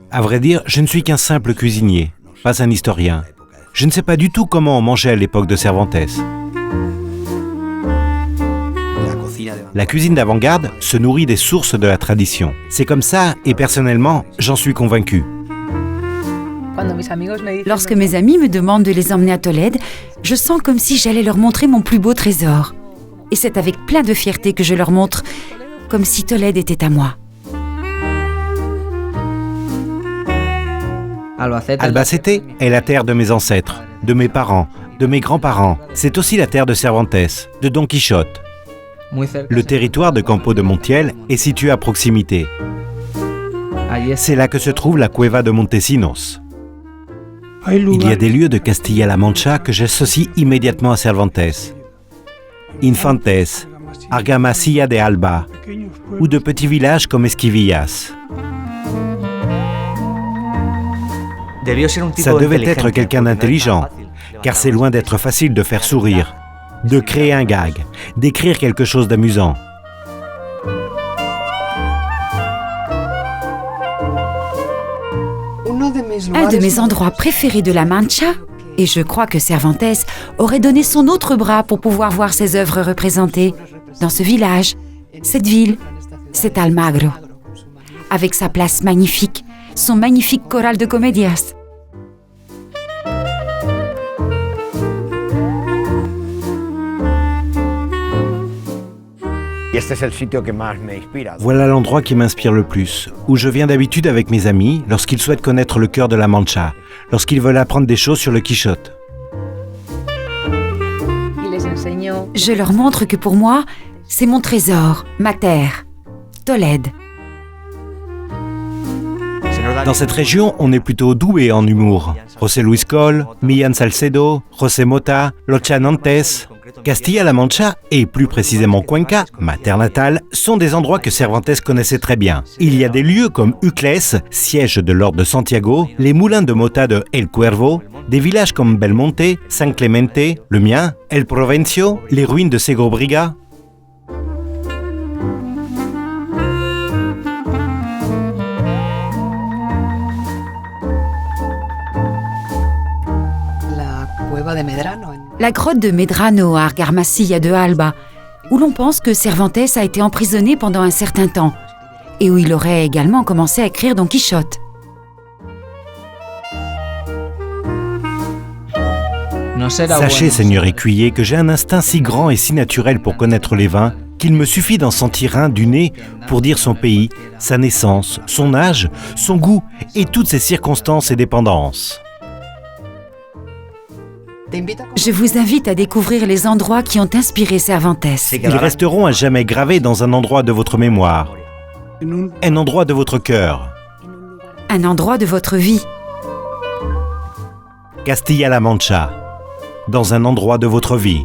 À vrai dire, je ne suis qu'un simple cuisinier, pas un historien. Je ne sais pas du tout comment on mangeait à l'époque de Cervantes. La cuisine d'avant-garde se nourrit des sources de la tradition. C'est comme ça, et personnellement, j'en suis convaincu. Lorsque mes amis me demandent de les emmener à Tolède, je sens comme si j'allais leur montrer mon plus beau trésor. Et c'est avec plein de fierté que je leur montre, comme si Tolède était à moi. Albacete est la terre de mes ancêtres, de mes parents, de mes grands-parents. C'est aussi la terre de Cervantes, de Don Quichotte. Le territoire de Campo de Montiel est situé à proximité. C'est là que se trouve la Cueva de Montesinos. Il y a des lieux de Castilla-La Mancha que j'associe immédiatement à Cervantes. Infantes, Argamasilla de Alba, ou de petits villages comme Esquivillas. Ça devait être quelqu'un d'intelligent, car c'est loin d'être facile de faire sourire, de créer un gag, d'écrire quelque chose d'amusant. Un de mes endroits préférés de la Mancha, et je crois que Cervantes aurait donné son autre bras pour pouvoir voir ses œuvres représentées dans ce village, cette ville, c'est Almagro, avec sa place magnifique, son magnifique choral de comédias. Voilà l'endroit qui m'inspire le plus, où je viens d'habitude avec mes amis lorsqu'ils souhaitent connaître le cœur de la Mancha, lorsqu'ils veulent apprendre des choses sur le Quichotte. Je leur montre que pour moi, c'est mon trésor, ma terre, Tolède. Dans cette région, on est plutôt doué en humour. José Luis Coll, Millán Salcedo, José Mota, Locha Nantes. Castilla-La Mancha, et plus précisément Cuenca, ma terre natale, sont des endroits que Cervantes connaissait très bien. Il y a des lieux comme Ucles, siège de l'ordre de Santiago, les moulins de Mota de El Cuervo, des villages comme Belmonte, San Clemente, le mien, El Provencio, les ruines de Segobriga. La grotte de Medrano à Argamasilla de Alba, où l'on pense que Cervantes a été emprisonné pendant un certain temps et où il aurait également commencé à écrire Don Quichotte. Sachez, seigneur écuyer, que j'ai un instinct si grand et si naturel pour connaître les vins qu'il me suffit d'en sentir un du nez pour dire son pays, sa naissance, son âge, son goût et toutes ses circonstances et dépendances. Je vous invite à découvrir les endroits qui ont inspiré Cervantes. Ils resteront à jamais gravés dans un endroit de votre mémoire, un endroit de votre cœur. Un endroit de votre vie. Castilla-La Mancha, dans un endroit de votre vie.